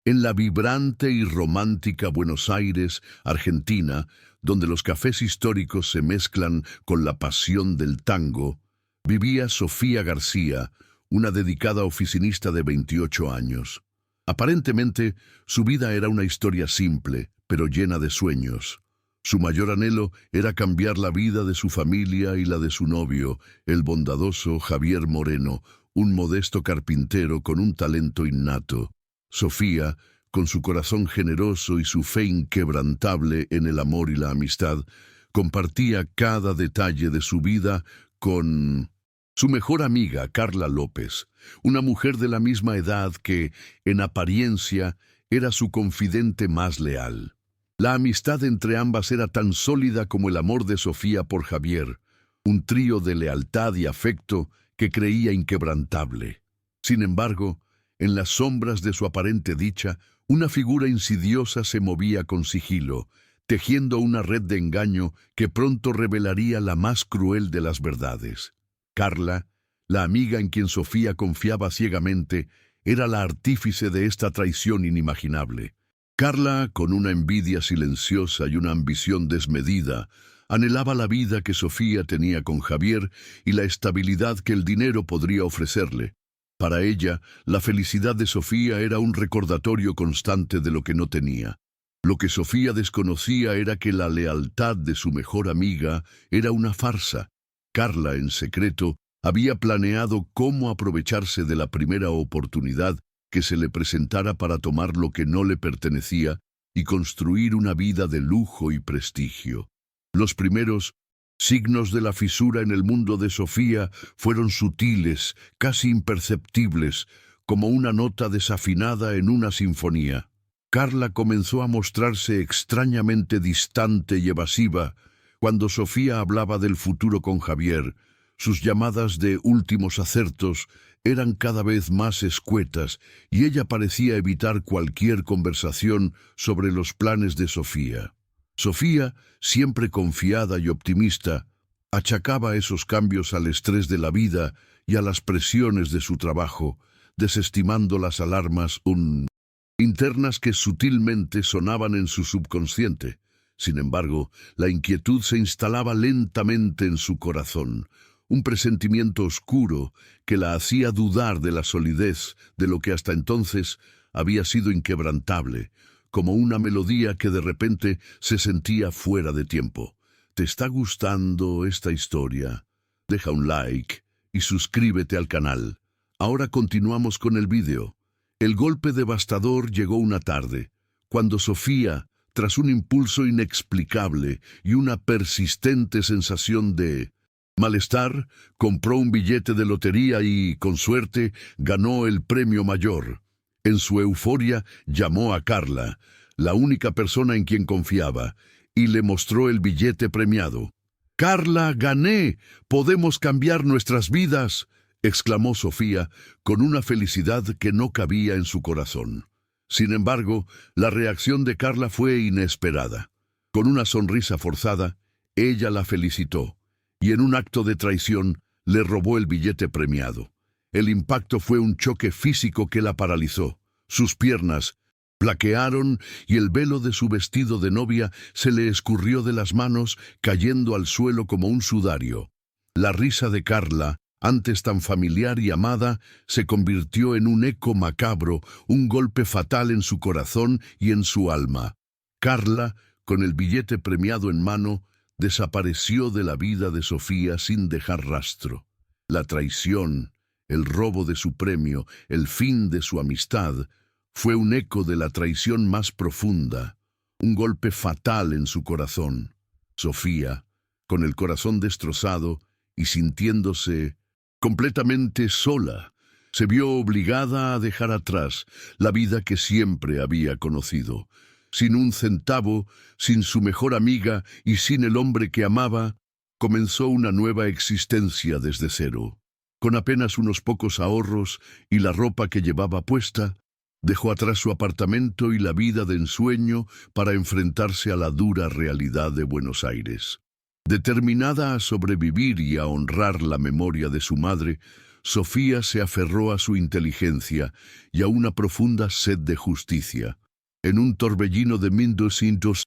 En la vibrante y romántica Buenos Aires, Argentina, donde los cafés históricos se mezclan con la pasión del tango, vivía Sofía García, una dedicada oficinista de 28 años. Aparentemente, su vida era una historia simple, pero llena de sueños. Su mayor anhelo era cambiar la vida de su familia y la de su novio, el bondadoso Javier Moreno, un modesto carpintero con un talento innato. Sofía, con su corazón generoso y su fe inquebrantable en el amor y la amistad, compartía cada detalle de su vida con su mejor amiga, Carla López, una mujer de la misma edad que, en apariencia, era su confidente más leal. La amistad entre ambas era tan sólida como el amor de Sofía por Javier, un trío de lealtad y afecto que creía inquebrantable. Sin embargo, en las sombras de su aparente dicha, una figura insidiosa se movía con sigilo, tejiendo una red de engaño que pronto revelaría la más cruel de las verdades. Carla, la amiga en quien Sofía confiaba ciegamente, era la artífice de esta traición inimaginable. Carla, con una envidia silenciosa y una ambición desmedida, anhelaba la vida que Sofía tenía con Javier y la estabilidad que el dinero podría ofrecerle. Para ella, la felicidad de Sofía era un recordatorio constante de lo que no tenía. Lo que Sofía desconocía era que la lealtad de su mejor amiga era una farsa. Carla, en secreto, había planeado cómo aprovecharse de la primera oportunidad que se le presentara para tomar lo que no le pertenecía y construir una vida de lujo y prestigio. Los primeros signos de la fisura en el mundo de Sofía fueron sutiles, casi imperceptibles, como una nota desafinada en una sinfonía. Carla comenzó a mostrarse extrañamente distante y evasiva cuando Sofía hablaba del futuro con Javier. Sus llamadas de últimos acertos eran cada vez más escuetas y ella parecía evitar cualquier conversación sobre los planes de Sofía. Sofía, siempre confiada y optimista, achacaba esos cambios al estrés de la vida y a las presiones de su trabajo, desestimando las alarmas internas que sutilmente sonaban en su subconsciente. Sin embargo, la inquietud se instalaba lentamente en su corazón, un presentimiento oscuro que la hacía dudar de la solidez de lo que hasta entonces había sido inquebrantable, como una melodía que de repente se sentía fuera de tiempo. ¿Te está gustando esta historia? Deja un like y suscríbete al canal. Ahora continuamos con el vídeo. El golpe devastador llegó una tarde, cuando Sofía, tras un impulso inexplicable y una persistente sensación de malestar, compró un billete de lotería y, con suerte, ganó el premio mayor. En su euforia, llamó a Carla, la única persona en quien confiaba, y le mostró el billete premiado. «¡Carla, gané! ¡Podemos cambiar nuestras vidas!», exclamó Sofía, con una felicidad que no cabía en su corazón. Sin embargo, la reacción de Carla fue inesperada. Con una sonrisa forzada, ella la felicitó, y en un acto de traición le robó el billete premiado. El impacto fue un choque físico que la paralizó. Sus piernas flaquearon y el velo de su vestido de novia se le escurrió de las manos, cayendo al suelo como un sudario. La risa de Carla, antes tan familiar y amada, se convirtió en un eco macabro, un golpe fatal en su corazón y en su alma. Carla, con el billete premiado en mano, desapareció de la vida de Sofía sin dejar rastro. La traición, el robo de su premio, el fin de su amistad, fue un eco de la traición más profunda, un golpe fatal en su corazón. Sofía, con el corazón destrozado y sintiéndose completamente sola, se vio obligada a dejar atrás la vida que siempre había conocido. Sin un centavo, sin su mejor amiga y sin el hombre que amaba, comenzó una nueva existencia desde cero. Con apenas unos pocos ahorros y la ropa que llevaba puesta, dejó atrás su apartamento y la vida de ensueño para enfrentarse a la dura realidad de Buenos Aires. Determinada a sobrevivir y a honrar la memoria de su madre, Sofía se aferró a su inteligencia y a una profunda sed de justicia. En un torbellino de instintos,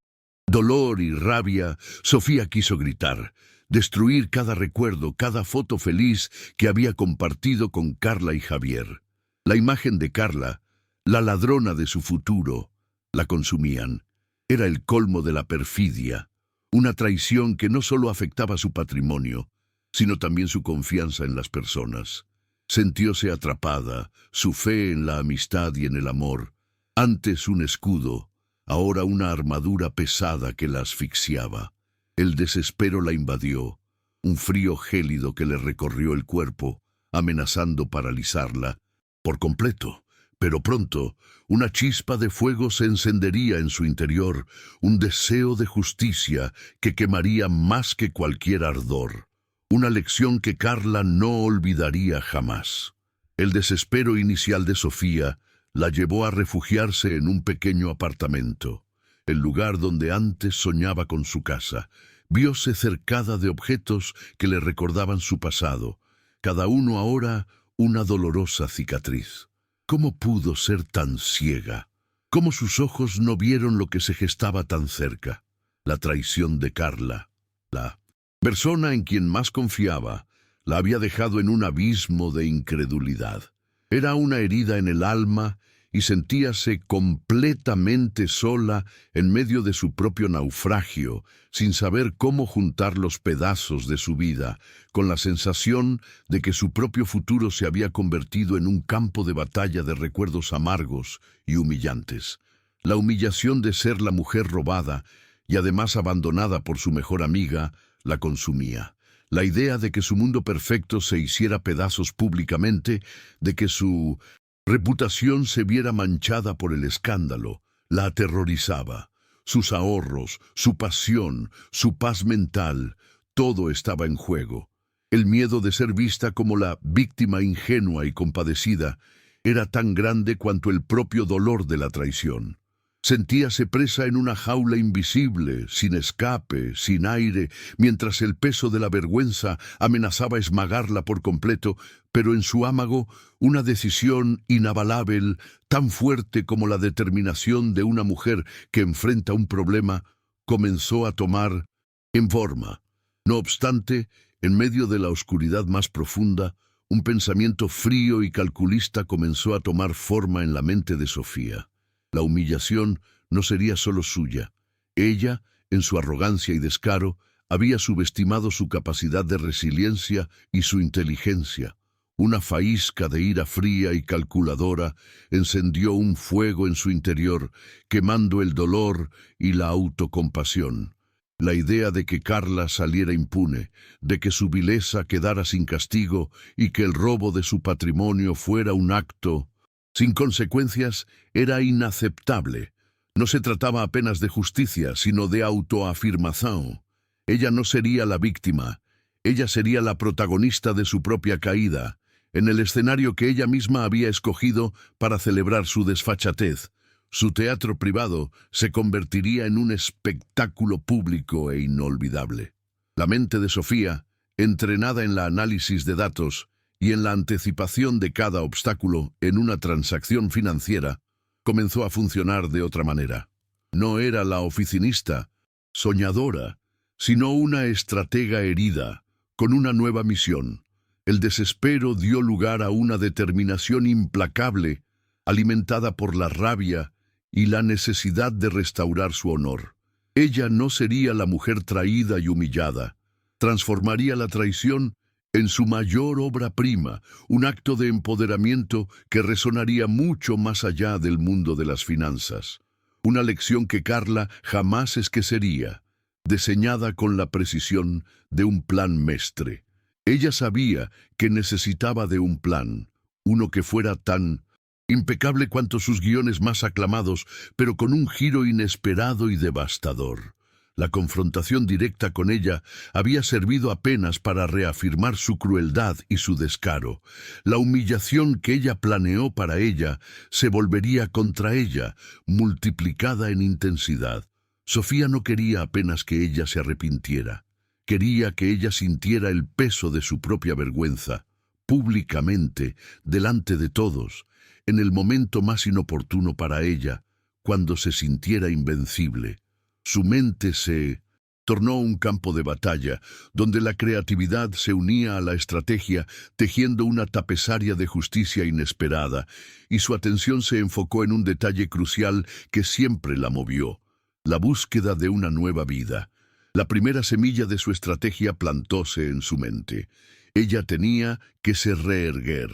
dolor y rabia, Sofía quiso gritar, destruir cada recuerdo, cada foto feliz que había compartido con Carla y Javier. La imagen de Carla, la ladrona de su futuro, la consumían. Era el colmo de la perfidia, una traición que no solo afectaba su patrimonio, sino también su confianza en las personas. Sintióse atrapada, su fe en la amistad y en el amor, antes un escudo, ahora una armadura pesada que la asfixiaba. El desespero la invadió, un frío gélido que le recorrió el cuerpo, amenazando paralizarla por completo. Pero pronto, una chispa de fuego se encendería en su interior, un deseo de justicia que quemaría más que cualquier ardor. Una lección que Carla no olvidaría jamás. El desespero inicial de Sofía la llevó a refugiarse en un pequeño apartamento, el lugar donde antes soñaba con su casa. Vióse cercada de objetos que le recordaban su pasado, cada uno ahora una dolorosa cicatriz. ¿Cómo pudo ser tan ciega? ¿Cómo sus ojos no vieron lo que se gestaba tan cerca? La traición de Carla. La persona en quien más confiaba la había dejado en un abismo de incredulidad. Era una herida en el alma y sentíase completamente sola en medio de su propio naufragio, sin saber cómo juntar los pedazos de su vida, con la sensación de que su propio futuro se había convertido en un campo de batalla de recuerdos amargos y humillantes. La humillación de ser la mujer robada y además abandonada por su mejor amiga la consumía. La idea de que su mundo perfecto se hiciera pedazos públicamente, de que su reputación se viera manchada por el escándalo, la aterrorizaba. Sus ahorros, su pasión, su paz mental, todo estaba en juego. El miedo de ser vista como la víctima ingenua y compadecida era tan grande cuanto el propio dolor de la traición. Sentíase presa en una jaula invisible, sin escape, sin aire, mientras el peso de la vergüenza amenazaba esmagarla por completo, pero en su ámago una decisión inabalable, tan fuerte como la determinación de una mujer que enfrenta un problema, comenzó a tomar en forma. No obstante, en medio de la oscuridad más profunda, un pensamiento frío y calculista comenzó a tomar forma en la mente de Sofía. La humillación no sería solo suya. Ella, en su arrogancia y descaro, había subestimado su capacidad de resiliencia y su inteligencia. Una faísca de ira fría y calculadora encendió un fuego en su interior, quemando el dolor y la autocompasión. La idea de que Carla saliera impune, de que su vileza quedara sin castigo y que el robo de su patrimonio fuera un acto sin consecuencias, era inaceptable. No se trataba apenas de justicia, sino de autoafirmación. Ella no sería la víctima, ella sería la protagonista de su propia caída, en el escenario que ella misma había escogido para celebrar su desfachatez. Su teatro privado se convertiría en un espectáculo público e inolvidable. La mente de Sofía, entrenada en el análisis de datos y en la anticipación de cada obstáculo en una transacción financiera, comenzó a funcionar de otra manera. No era la oficinista, soñadora, sino una estratega herida, con una nueva misión. El desespero dio lugar a una determinación implacable, alimentada por la rabia y la necesidad de restaurar su honor. Ella no sería la mujer traída y humillada. Transformaría la traición en su mayor obra prima, un acto de empoderamiento que resonaría mucho más allá del mundo de las finanzas. Una lección que Carla jamás esquecería, diseñada con la precisión de un plan mestre. Ella sabía que necesitaba de un plan, uno que fuera tan impecable cuanto sus guiones más aclamados, pero con un giro inesperado y devastador. La confrontación directa con ella había servido apenas para reafirmar su crueldad y su descaro. La humillación que ella planeó para ella se volvería contra ella, multiplicada en intensidad. Sofía no quería apenas que ella se arrepintiera. Quería que ella sintiera el peso de su propia vergüenza. públicamente, delante de todos, en el momento más inoportuno para ella, cuando se sintiera invencible. Su mente se tornó un campo de batalla, donde la creatividad se unía a la estrategia, tejiendo una tapizaria de justicia inesperada, y su atención se enfocó en un detalle crucial que siempre la movió: la búsqueda de una nueva vida. La primera semilla de su estrategia plantóse en su mente. Ella tenía que se reerguer.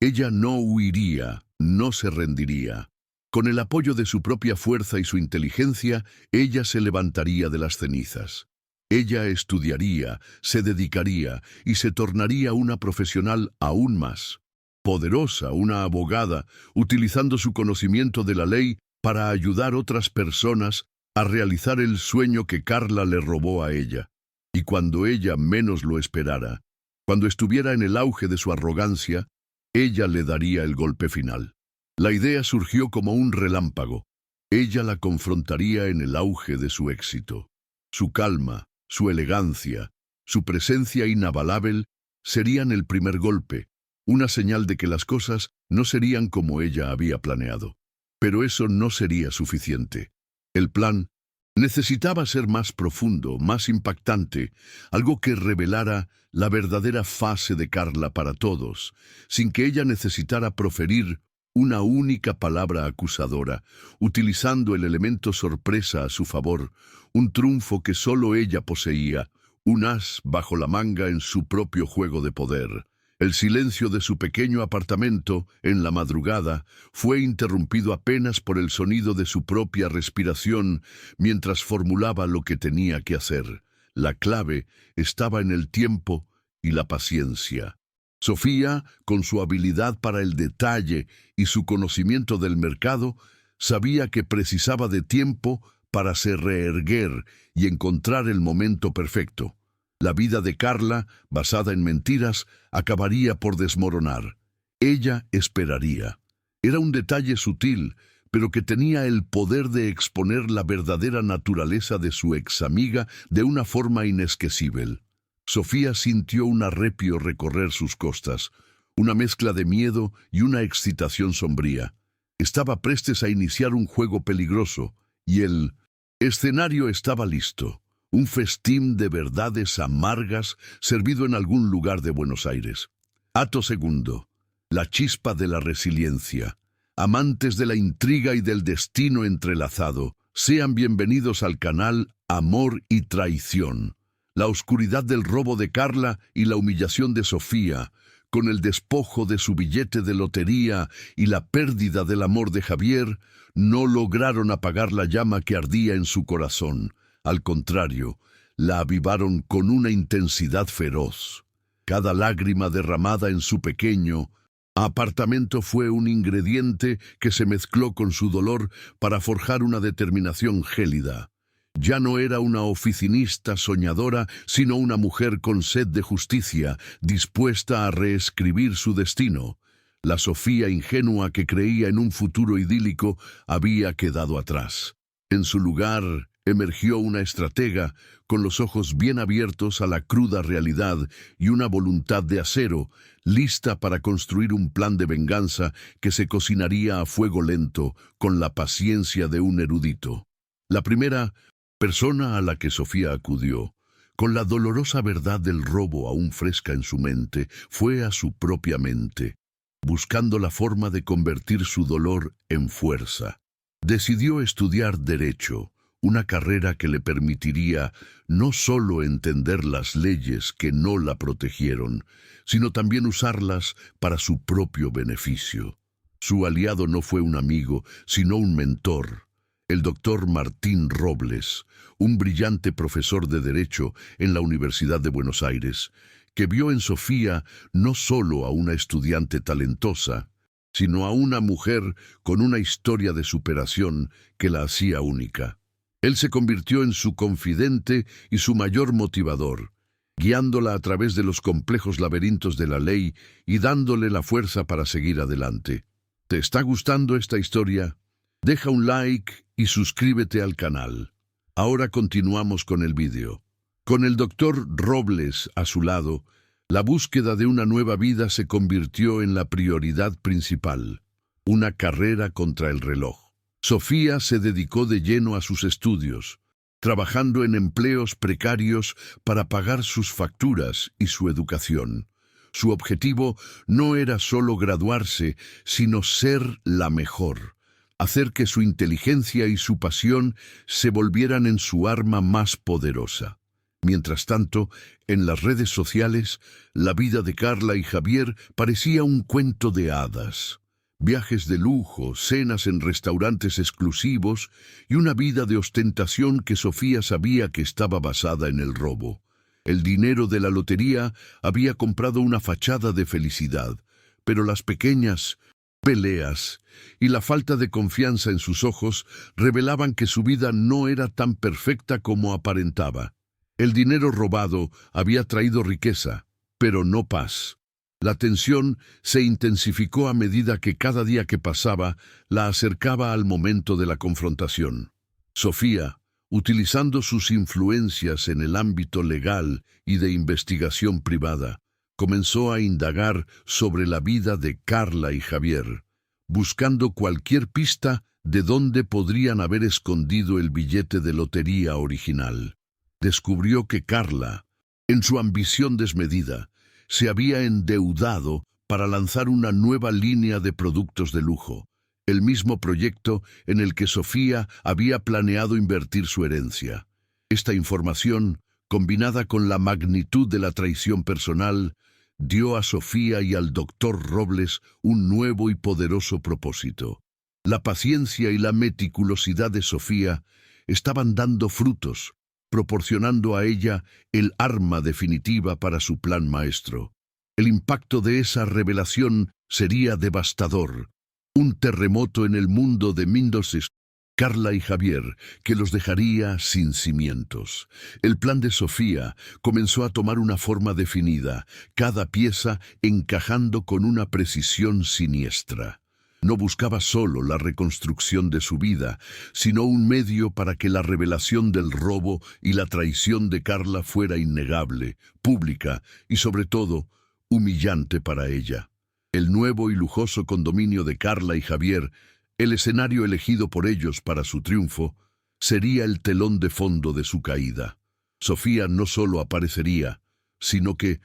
Ella no huiría, no se rendiría. Con el apoyo de su propia fuerza y su inteligencia, ella se levantaría de las cenizas. Ella estudiaría, se dedicaría y se tornaría una profesional aún más poderosa, una abogada, utilizando su conocimiento de la ley para ayudar a otras personas a realizar el sueño que Carla le robó a ella. Y cuando ella menos lo esperara, cuando estuviera en el auge de su arrogancia, ella le daría el golpe final. La idea surgió como un relámpago. Ella la confrontaría en el auge de su éxito. Su calma, su elegancia, su presencia inabalable serían el primer golpe, una señal de que las cosas no serían como ella había planeado. Pero eso no sería suficiente. El plan necesitaba ser más profundo, más impactante, algo que revelara la verdadera fase de Carla para todos, sin que ella necesitara proferir una única palabra acusadora, utilizando el elemento sorpresa a su favor, un triunfo que solo ella poseía, un as bajo la manga en su propio juego de poder. El silencio de su pequeño apartamento, en la madrugada, fue interrumpido apenas por el sonido de su propia respiración mientras formulaba lo que tenía que hacer. La clave estaba en el tiempo y la paciencia. Sofía, con su habilidad para el detalle y su conocimiento del mercado, sabía que precisaba de tiempo para se reerguer y encontrar el momento perfecto. La vida de Carla, basada en mentiras, acabaría por desmoronar. Ella esperaría. Era un detalle sutil, pero que tenía el poder de exponer la verdadera naturaleza de su ex amiga de una forma inesquecible. Sofía sintió un arrepio recorrer sus costas, una mezcla de miedo y una excitación sombría. Estaba prestes a iniciar un juego peligroso, y el escenario estaba listo. Un festín de verdades amargas servido en algún lugar de Buenos Aires. Acto segundo. La chispa de la resiliencia. Amantes de la intriga y del destino entrelazado, sean bienvenidos al canal Amor y Traición. La oscuridad del robo de Carla y la humillación de Sofía, con el despojo de su billete de lotería y la pérdida del amor de Javier, no lograron apagar la llama que ardía en su corazón. Al contrario, la avivaron con una intensidad feroz. Cada lágrima derramada en su pequeño apartamento fue un ingrediente que se mezcló con su dolor para forjar una determinación gélida. Ya no era una oficinista soñadora, sino una mujer con sed de justicia, dispuesta a reescribir su destino. La Sofía ingenua que creía en un futuro idílico había quedado atrás. En su lugar emergió una estratega con los ojos bien abiertos a la cruda realidad y una voluntad de acero, lista para construir un plan de venganza que se cocinaría a fuego lento con la paciencia de un erudito. La primera persona a la que Sofía acudió, con la dolorosa verdad del robo aún fresca en su mente, fue a su propia mente, buscando la forma de convertir su dolor en fuerza. Decidió estudiar Derecho, una carrera que le permitiría no solo entender las leyes que no la protegieron, sino también usarlas para su propio beneficio. Su aliado no fue un amigo, sino un mentor, el doctor Martín Robles, un brillante profesor de Derecho en la Universidad de Buenos Aires, que vio en Sofía no solo a una estudiante talentosa, sino a una mujer con una historia de superación que la hacía única. Él se convirtió en su confidente y su mayor motivador, guiándola a través de los complejos laberintos de la ley y dándole la fuerza para seguir adelante. ¿Te está gustando esta historia? Deja un like y suscríbete al canal. Ahora continuamos con el vídeo. Con el doctor Robles a su lado, La búsqueda de una nueva vida se convirtió en la prioridad principal, una carrera contra el reloj. Sofía se dedicó de lleno a sus estudios, trabajando en empleos precarios para pagar sus facturas y su educación. Su objetivo no era solo graduarse, sino ser la mejor, hacer que su inteligencia y su pasión se volvieran en su arma más poderosa. Mientras tanto, en las redes sociales, la vida de Carla y Javier parecía un cuento de hadas. Viajes de lujo, cenas en restaurantes exclusivos y una vida de ostentación que Sofía sabía que estaba basada en el robo. El dinero de la lotería había comprado una fachada de felicidad, pero las pequeñas peleas y la falta de confianza en sus ojos revelaban que su vida no era tan perfecta como aparentaba. El dinero robado había traído riqueza, pero no paz. La tensión se intensificó a medida que cada día que pasaba la acercaba al momento de la confrontación. Sofía, utilizando sus influencias en el ámbito legal y de investigación privada, comenzó a indagar sobre la vida de Carla y Javier, buscando cualquier pista de dónde podrían haber escondido el billete de lotería original. Descubrió que Carla, en su ambición desmedida, se había endeudado para lanzar una nueva línea de productos de lujo, el mismo proyecto en el que Sofía había planeado invertir su herencia. Esta información, combinada con la magnitud de la traición personal, dio a Sofía y al doctor Robles un nuevo y poderoso propósito. La paciencia y la meticulosidad de Sofía estaban dando frutos, proporcionando a ella el arma definitiva para su plan maestro. El impacto de esa revelación sería devastador, un terremoto en el mundo de Mendoza, Carla y Javier, que los dejaría sin cimientos. El plan de Sofía comenzó a tomar una forma definida, cada pieza encajando con una precisión siniestra. No buscaba solo la reconstrucción de su vida, sino un medio para que la revelación del robo y la traición de Carla fuera innegable, pública y, sobre todo, humillante para ella. El nuevo y lujoso condominio de Carla y Javier, el escenario elegido por ellos para su triunfo, sería el telón de fondo de su caída. Sofía no solo aparecería, sino que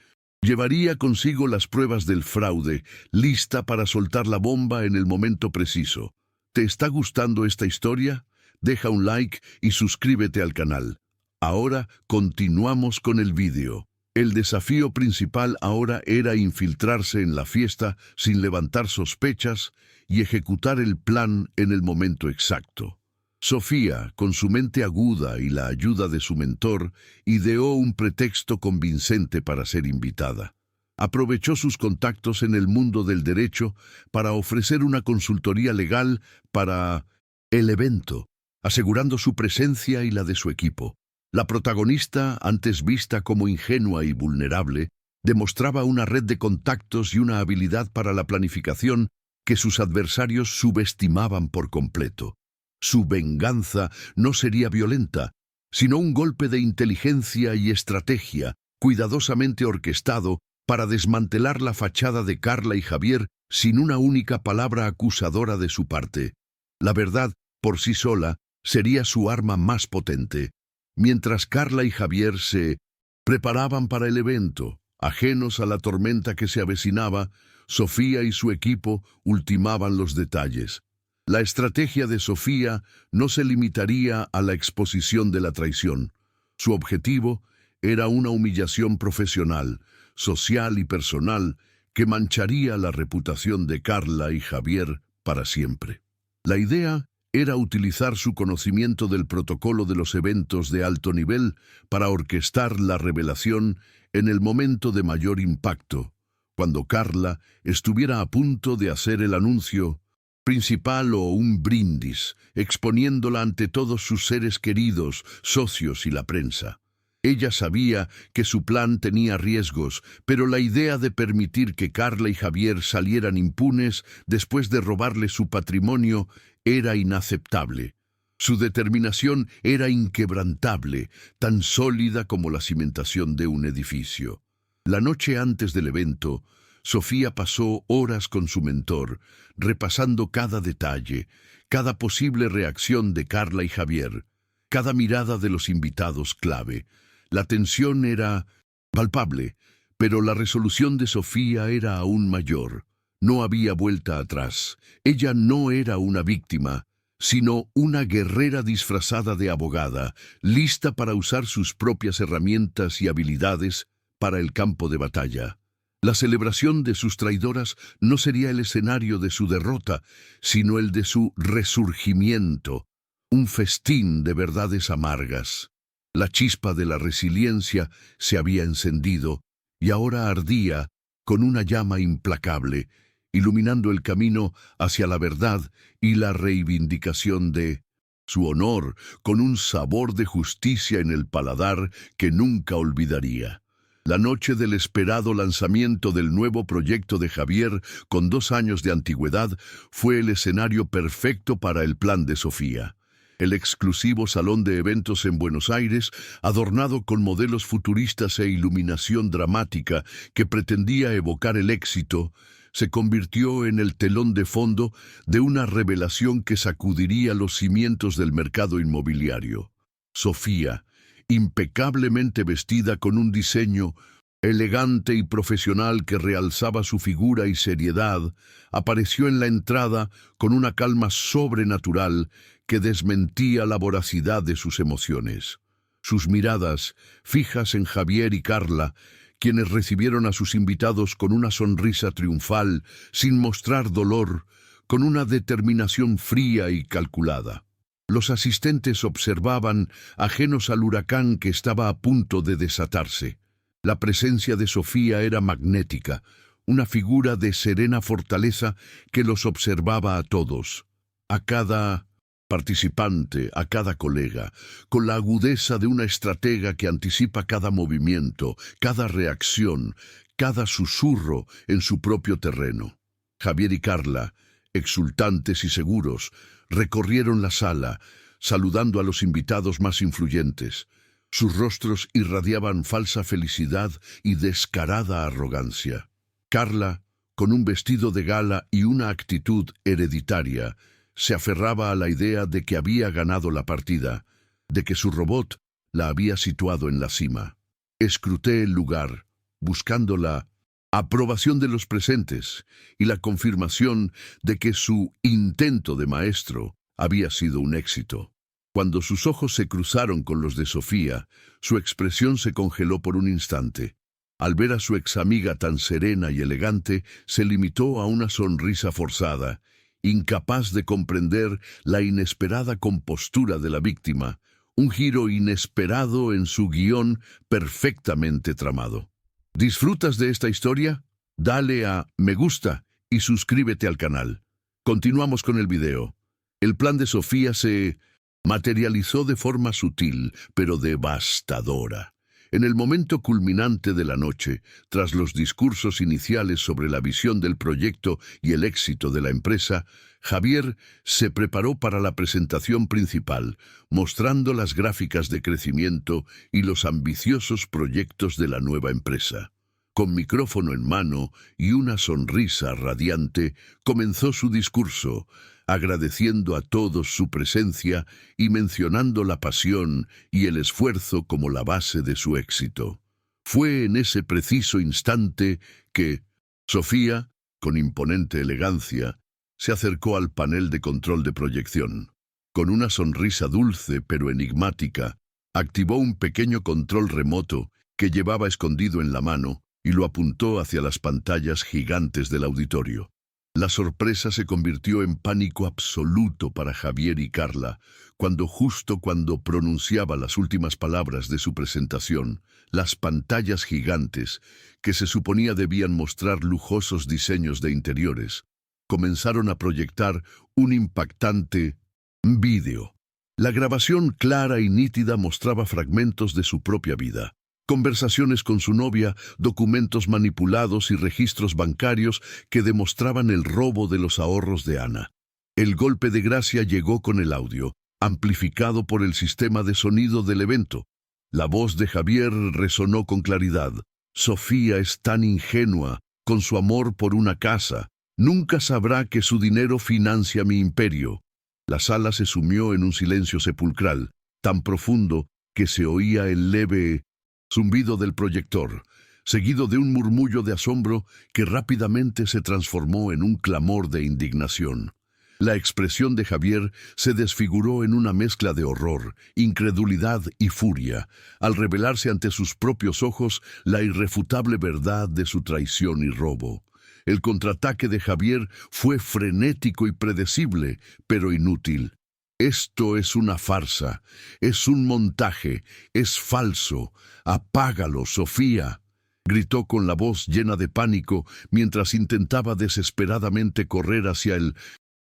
llevaría consigo las pruebas del fraude, lista para soltar la bomba en el momento preciso. ¿Te está gustando esta historia? Deja un like y suscríbete al canal. Ahora continuamos con el vídeo. El desafío principal ahora era infiltrarse en la fiesta sin levantar sospechas y ejecutar el plan en el momento exacto. Sofía, con su mente aguda y la ayuda de su mentor, ideó un pretexto convincente para ser invitada. Aprovechó sus contactos en el mundo del derecho para ofrecer una consultoría legal para el evento, asegurando su presencia y la de su equipo. La protagonista, antes vista como ingenua y vulnerable, demostraba una red de contactos y una habilidad para la planificación que sus adversarios subestimaban por completo. Su venganza no sería violenta, sino un golpe de inteligencia y estrategia, cuidadosamente orquestado para desmantelar la fachada de Carla y Javier sin una única palabra acusadora de su parte. La verdad, por sí sola, sería su arma más potente. Mientras Carla y Javier se preparaban para el evento, ajenos a la tormenta que se avecinaba, Sofía y su equipo ultimaban los detalles. La estrategia de Sofía no se limitaría a la exposición de la traición. Su objetivo era una humillación profesional, social y personal que mancharía la reputación de Carla y Javier para siempre. La idea era utilizar su conocimiento del protocolo de los eventos de alto nivel para orquestar la revelación en el momento de mayor impacto, cuando Carla estuviera a punto de hacer el anuncio principal o un brindis, exponiéndola ante todos sus seres queridos, socios y la prensa. Ella sabía que su plan tenía riesgos, pero la idea de permitir que Carla y Javier salieran impunes después de robarle su patrimonio era inaceptable. Su determinación era inquebrantable, tan sólida como la cimentación de un edificio. La noche antes del evento, Sofía pasó horas con su mentor, repasando cada detalle, cada posible reacción de Carla y Javier, cada mirada de los invitados clave. La tensión era palpable, pero la resolución de Sofía era aún mayor. No había vuelta atrás. Ella no era una víctima, sino una guerrera disfrazada de abogada, lista para usar sus propias herramientas y habilidades para el campo de batalla. La celebración de sus traidoras no sería el escenario de su derrota, sino el de su resurgimiento, un festín de verdades amargas. La chispa de la resiliencia se había encendido y ahora ardía con una llama implacable, iluminando el camino hacia la verdad y la reivindicación de su honor, con un sabor de justicia en el paladar que nunca olvidaría. La noche del esperado lanzamiento del nuevo proyecto de Javier, con 2 años de antigüedad, fue el escenario perfecto para el plan de Sofía. El exclusivo salón de eventos en Buenos Aires, adornado con modelos futuristas e iluminación dramática que pretendía evocar el éxito, se convirtió en el telón de fondo de una revelación que sacudiría los cimientos del mercado inmobiliario. Sofía, impecablemente vestida con un diseño elegante y profesional que realzaba su figura y seriedad, apareció en la entrada con una calma sobrenatural que desmentía la voracidad de sus emociones. Sus miradas, fijas en Javier y Carla, quienes recibieron a sus invitados con una sonrisa triunfal, sin mostrar dolor, con una determinación fría y calculada. Los asistentes observaban, ajenos al huracán que estaba a punto de desatarse. La presencia de Sofía era magnética, una figura de serena fortaleza que los observaba a todos, a cada participante, a cada colega, con la agudeza de una estratega que anticipa cada movimiento, cada reacción, cada susurro en su propio terreno. Javier y Carla, exultantes y seguros, recorrieron la sala, saludando a los invitados más influyentes. Sus rostros irradiaban falsa felicidad y descarada arrogancia. Carla, con un vestido de gala y una actitud hereditaria, se aferraba a la idea de que había ganado la partida, de que su robot la había situado en la cima. Escruté el lugar, buscando la aprobación de los presentes y la confirmación de que su intento de maestro había sido un éxito. Cuando sus ojos se cruzaron con los de Sofía, su expresión se congeló por un instante. Al ver a su examiga tan serena y elegante, se limitó a una sonrisa forzada, incapaz de comprender la inesperada compostura de la víctima, un giro inesperado en su guión perfectamente tramado. ¿Disfrutas de esta historia? Dale a me gusta y suscríbete al canal. Continuamos con el video. El plan de Sofía se materializó de forma sutil, pero devastadora. En el momento culminante de la noche, tras los discursos iniciales sobre la visión del proyecto y el éxito de la empresa, Javier se preparó para la presentación principal, mostrando las gráficas de crecimiento y los ambiciosos proyectos de la nueva empresa. Con micrófono en mano y una sonrisa radiante, comenzó su discurso, agradeciendo a todos su presencia y mencionando la pasión y el esfuerzo como la base de su éxito. Fue en ese preciso instante que Sofía, con imponente elegancia, se acercó al panel de control de proyección. Con una sonrisa dulce pero enigmática, activó un pequeño control remoto que llevaba escondido en la mano y lo apuntó hacia las pantallas gigantes del auditorio. La sorpresa se convirtió en pánico absoluto para Javier y Carla, justo cuando pronunciaba las últimas palabras de su presentación, las pantallas gigantes, que se suponía debían mostrar lujosos diseños de interiores, comenzaron a proyectar un impactante vídeo. La grabación clara y nítida mostraba fragmentos de su propia vida. Conversaciones con su novia, documentos manipulados y registros bancarios que demostraban el robo de los ahorros de Ana. El golpe de gracia llegó con el audio, amplificado por el sistema de sonido del evento. La voz de Javier resonó con claridad. Sofía es tan ingenua con su amor por una casa. Nunca sabrá que su dinero financia mi imperio. La sala se sumió en un silencio sepulcral, tan profundo que se oía el leve zumbido del proyector, seguido de un murmullo de asombro que rápidamente se transformó en un clamor de indignación. La expresión de Javier se desfiguró en una mezcla de horror, incredulidad y furia, al revelarse ante sus propios ojos la irrefutable verdad de su traición y robo. El contraataque de Javier fue frenético y predecible, pero inútil. Esto es una farsa, es un montaje, es falso. Apágalo, Sofía, gritó con la voz llena de pánico mientras intentaba desesperadamente correr hacia el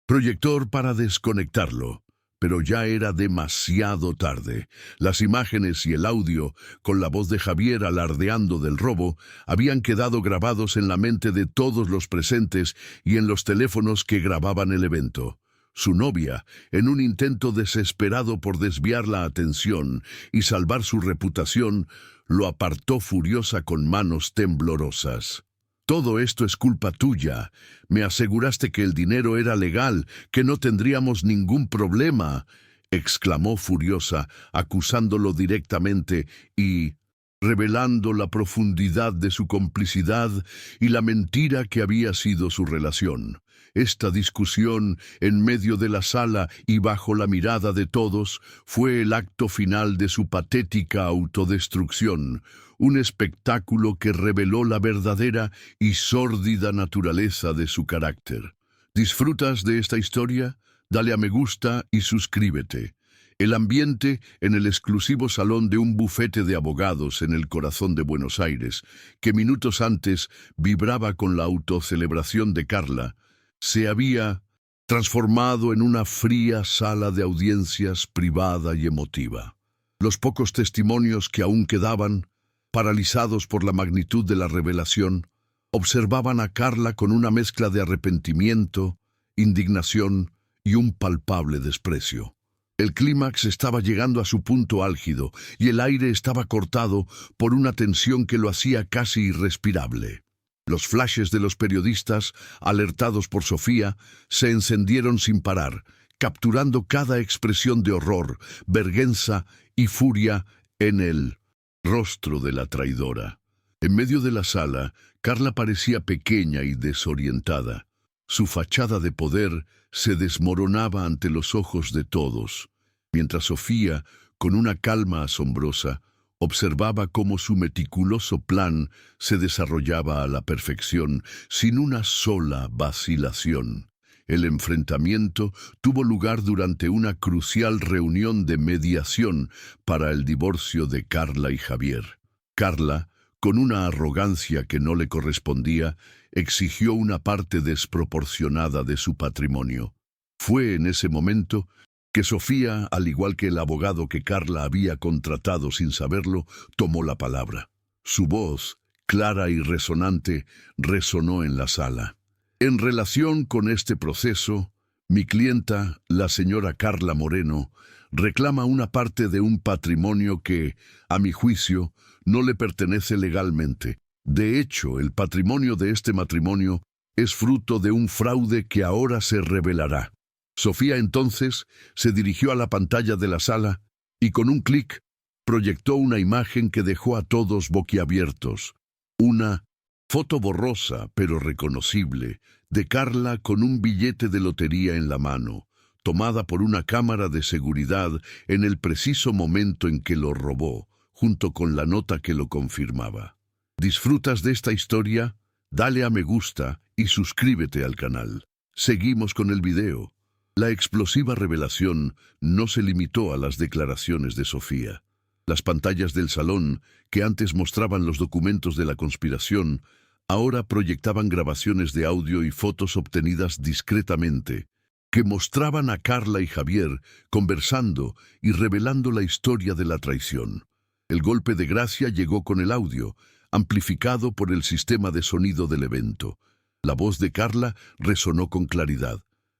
proyector para desconectarlo. Pero ya era demasiado tarde. Las imágenes y el audio, con la voz de Javier alardeando del robo, habían quedado grabados en la mente de todos los presentes y en los teléfonos que grababan el evento. Su novia, en un intento desesperado por desviar la atención y salvar su reputación, lo apartó furiosa con manos temblorosas. «Todo esto es culpa tuya. Me aseguraste que el dinero era legal, que no tendríamos ningún problema», exclamó furiosa, acusándolo directamente y revelando la profundidad de su complicidad y la mentira que había sido su relación. Esta discusión, en medio de la sala y bajo la mirada de todos, fue el acto final de su patética autodestrucción, un espectáculo que reveló la verdadera y sórdida naturaleza de su carácter. ¿Disfrutas de esta historia? Dale a me gusta y suscríbete. El ambiente en el exclusivo salón de un bufete de abogados en el corazón de Buenos Aires, que minutos antes vibraba con la autocelebración de Carla, se había transformado en una fría sala de audiencias privada y emotiva. Los pocos testimonios que aún quedaban, paralizados por la magnitud de la revelación, observaban a Carla con una mezcla de arrepentimiento, indignación y un palpable desprecio. El clímax estaba llegando a su punto álgido y el aire estaba cortado por una tensión que lo hacía casi irrespirable. Los flashes de los periodistas, alertados por Sofía, se encendieron sin parar, capturando cada expresión de horror, vergüenza y furia en el rostro de la traidora. En medio de la sala, Carla parecía pequeña y desorientada. Su fachada de poder se desmoronaba ante los ojos de todos, mientras Sofía, con una calma asombrosa, observaba cómo su meticuloso plan se desarrollaba a la perfección, sin una sola vacilación. El enfrentamiento tuvo lugar durante una crucial reunión de mediación para el divorcio de Carla y Javier. Carla, con una arrogancia que no le correspondía, exigió una parte desproporcionada de su patrimonio. Fue en ese momento que Sofía, al igual que el abogado que Carla había contratado sin saberlo, tomó la palabra. Su voz, clara y resonante, resonó en la sala. En relación con este proceso, mi clienta, la señora Carla Moreno, reclama una parte de un patrimonio que, a mi juicio, no le pertenece legalmente. De hecho, el patrimonio de este matrimonio es fruto de un fraude que ahora se revelará. Sofía entonces se dirigió a la pantalla de la sala y con un clic proyectó una imagen que dejó a todos boquiabiertos. Una foto borrosa pero reconocible de Carla con un billete de lotería en la mano, tomada por una cámara de seguridad en el preciso momento en que lo robó, junto con la nota que lo confirmaba. ¿Disfrutas de esta historia? Dale a me gusta y suscríbete al canal. Seguimos con el video. La explosiva revelación no se limitó a las declaraciones de Sofía. Las pantallas del salón, que antes mostraban los documentos de la conspiración, ahora proyectaban grabaciones de audio y fotos obtenidas discretamente, que mostraban a Carla y Javier conversando y revelando la historia de la traición. El golpe de gracia llegó con el audio, amplificado por el sistema de sonido del evento. La voz de Carla resonó con claridad.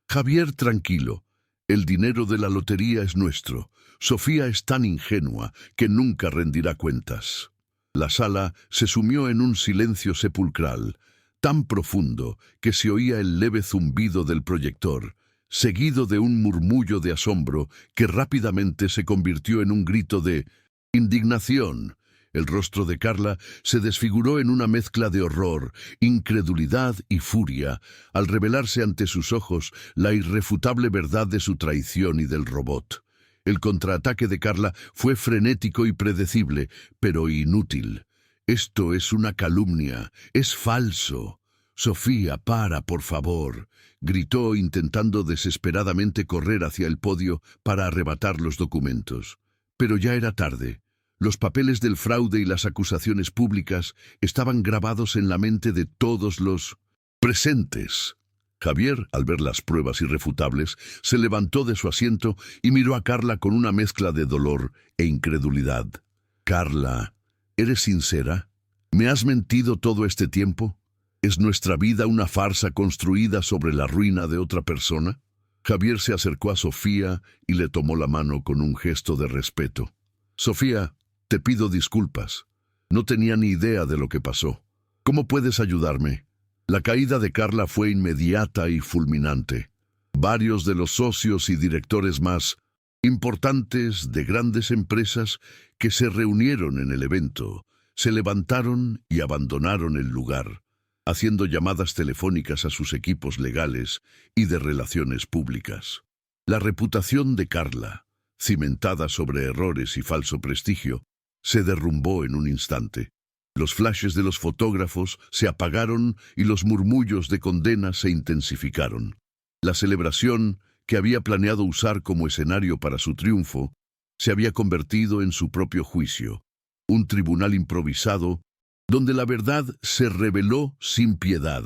«Javier, tranquilo. El dinero de la lotería es nuestro. Sofía es tan ingenua que nunca rendirá cuentas». La sala se sumió en un silencio sepulcral, tan profundo que se oía el leve zumbido del proyector, seguido de un murmullo de asombro que rápidamente se convirtió en un grito de indignación. El rostro de Carla se desfiguró en una mezcla de horror, incredulidad y furia, al revelarse ante sus ojos la irrefutable verdad de su traición y del robot. El contraataque de Carla fue frenético y predecible, pero inútil. «Esto es una calumnia, es falso. Sofía, para, por favor», gritó intentando desesperadamente correr hacia el podio para arrebatar los documentos. Pero ya era tarde. Los papeles del fraude y las acusaciones públicas estaban grabados en la mente de todos los presentes. Javier, al ver las pruebas irrefutables, se levantó de su asiento y miró a Carla con una mezcla de dolor e incredulidad. «Carla, ¿eres sincera? ¿Me has mentido todo este tiempo? ¿Es nuestra vida una farsa construida sobre la ruina de otra persona?» Javier se acercó a Sofía y le tomó la mano con un gesto de respeto. «Sofía, te pido disculpas. No tenía ni idea de lo que pasó. ¿Cómo puedes ayudarme?» La caída de Carla fue inmediata y fulminante. Varios de los socios y directores más importantes de grandes empresas que se reunieron en el evento se levantaron y abandonaron el lugar, haciendo llamadas telefónicas a sus equipos legales y de relaciones públicas. La reputación de Carla, cimentada sobre errores y falso prestigio, se derrumbó en un instante. Los flashes de los fotógrafos se apagaron y los murmullos de condena se intensificaron. La celebración, que había planeado usar como escenario para su triunfo, se había convertido en su propio juicio, un tribunal improvisado donde la verdad se reveló sin piedad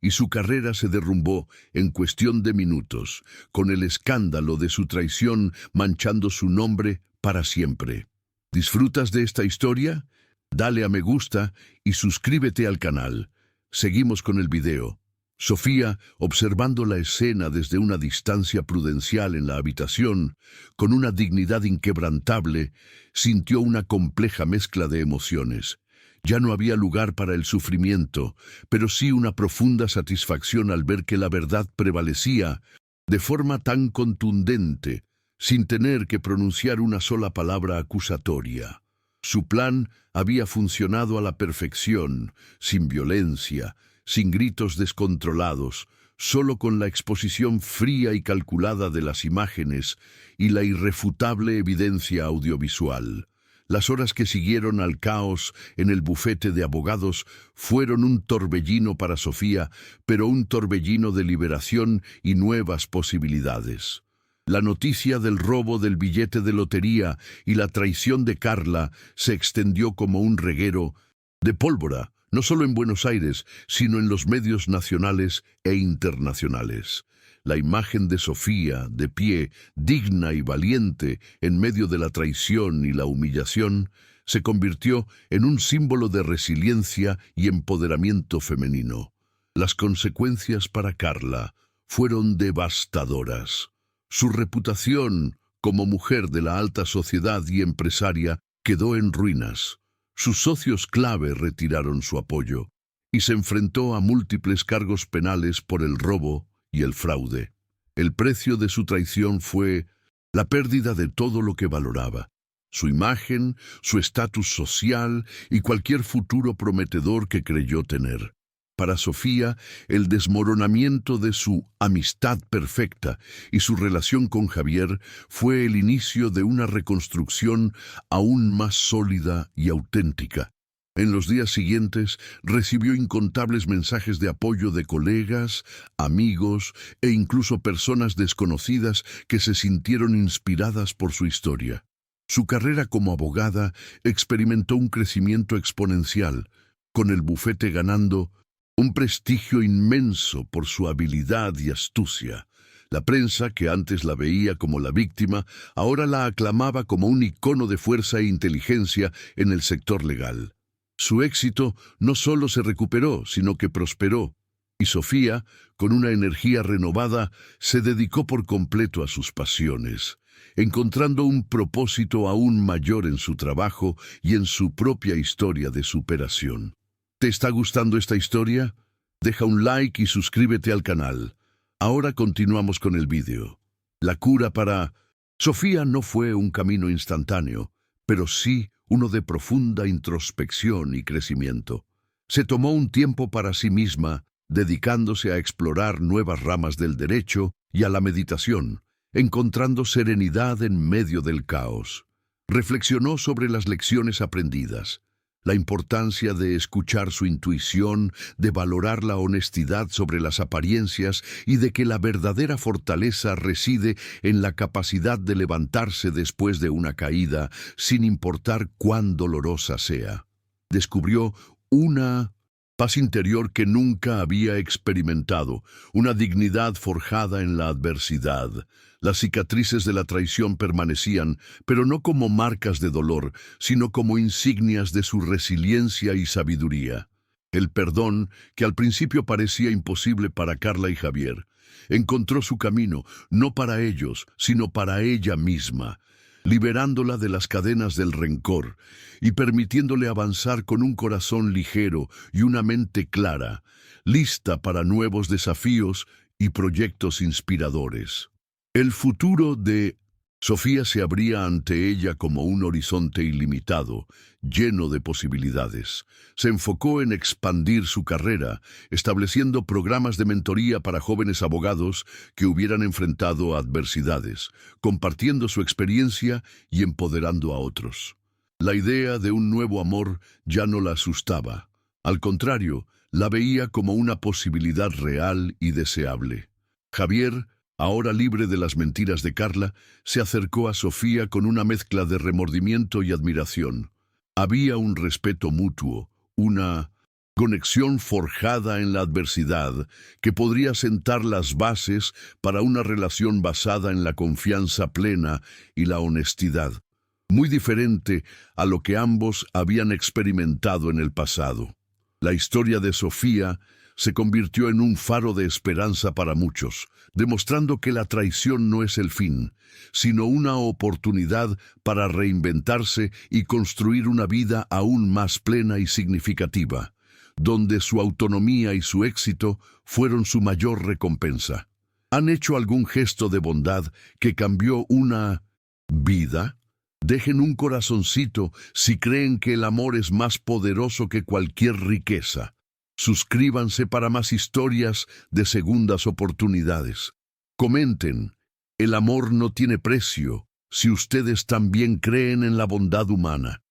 y su carrera se derrumbó en cuestión de minutos, con el escándalo de su traición manchando su nombre para siempre. ¿Disfrutas de esta historia? Dale a me gusta y suscríbete al canal. Seguimos con el video. Sofía, observando la escena desde una distancia prudencial en la habitación, con una dignidad inquebrantable, sintió una compleja mezcla de emociones. Ya no había lugar para el sufrimiento, pero sí una profunda satisfacción al ver que la verdad prevalecía de forma tan contundente, sin tener que pronunciar una sola palabra acusatoria. Su plan había funcionado a la perfección, sin violencia, sin gritos descontrolados, solo con la exposición fría y calculada de las imágenes y la irrefutable evidencia audiovisual. Las horas que siguieron al caos en el bufete de abogados fueron un torbellino para Sofía, pero un torbellino de liberación y nuevas posibilidades. La noticia del robo del billete de lotería y la traición de Carla se extendió como un reguero de pólvora, no solo en Buenos Aires, sino en los medios nacionales e internacionales. La imagen de Sofía, de pie, digna y valiente, en medio de la traición y la humillación, se convirtió en un símbolo de resiliencia y empoderamiento femenino. Las consecuencias para Carla fueron devastadoras. Su reputación como mujer de la alta sociedad y empresaria quedó en ruinas. Sus socios clave retiraron su apoyo y se enfrentó a múltiples cargos penales por el robo y el fraude. El precio de su traición fue la pérdida de todo lo que valoraba: su imagen, su estatus social y cualquier futuro prometedor que creyó tener. Para Sofía, el desmoronamiento de su amistad perfecta y su relación con Javier fue el inicio de una reconstrucción aún más sólida y auténtica. En los días siguientes recibió incontables mensajes de apoyo de colegas, amigos e incluso personas desconocidas que se sintieron inspiradas por su historia. Su carrera como abogada experimentó un crecimiento exponencial, con el bufete ganando un prestigio inmenso por su habilidad y astucia. La prensa, que antes la veía como la víctima, ahora la aclamaba como un icono de fuerza e inteligencia en el sector legal. Su éxito no solo se recuperó, sino que prosperó, y Sofía, con una energía renovada, se dedicó por completo a sus pasiones. encontrando un propósito aún mayor en su trabajo y en su propia historia de superación. ¿Te está gustando esta historia? Deja un like y suscríbete al canal. Ahora continuamos con el vídeo. La cura para Sofía no fue un camino instantáneo, pero sí uno de profunda introspección y crecimiento. Se tomó un tiempo para sí misma, dedicándose a explorar nuevas ramas del derecho y a la meditación, encontrando serenidad en medio del caos. Reflexionó sobre las lecciones aprendidas, la importancia de escuchar su intuición, de valorar la honestidad sobre las apariencias y de que la verdadera fortaleza reside en la capacidad de levantarse después de una caída, sin importar cuán dolorosa sea. Descubrió una paz interior que nunca había experimentado, una dignidad forjada en la adversidad. Las cicatrices de la traición permanecían, pero no como marcas de dolor, sino como insignias de su resiliencia y sabiduría. El perdón, que al principio parecía imposible para Carla y Javier, encontró su camino, no para ellos, sino para ella misma, liberándola de las cadenas del rencor y permitiéndole avanzar con un corazón ligero y una mente clara, lista para nuevos desafíos y proyectos inspiradores. El futuro de Sofía se abría ante ella como un horizonte ilimitado, lleno de posibilidades. Se enfocó en expandir su carrera, estableciendo programas de mentoría para jóvenes abogados que hubieran enfrentado adversidades, compartiendo su experiencia y empoderando a otros. La idea de un nuevo amor ya no la asustaba. Al contrario, la veía como una posibilidad real y deseable. Javier, ahora libre de las mentiras de Carla, se acercó a Sofía con una mezcla de remordimiento y admiración. Había un respeto mutuo, una conexión forjada en la adversidad que podría sentar las bases para una relación basada en la confianza plena y la honestidad, muy diferente a lo que ambos habían experimentado en el pasado. La historia de Sofía se convirtió en un faro de esperanza para muchos, demostrando que la traición no es el fin, sino una oportunidad para reinventarse y construir una vida aún más plena y significativa, donde su autonomía y su éxito fueron su mayor recompensa. ¿Han hecho algún gesto de bondad que cambió una vida? Dejen un corazoncito si creen que el amor es más poderoso que cualquier riqueza. Suscríbanse para más historias de segundas oportunidades. Comenten, el amor no tiene precio si ustedes también creen en la bondad humana.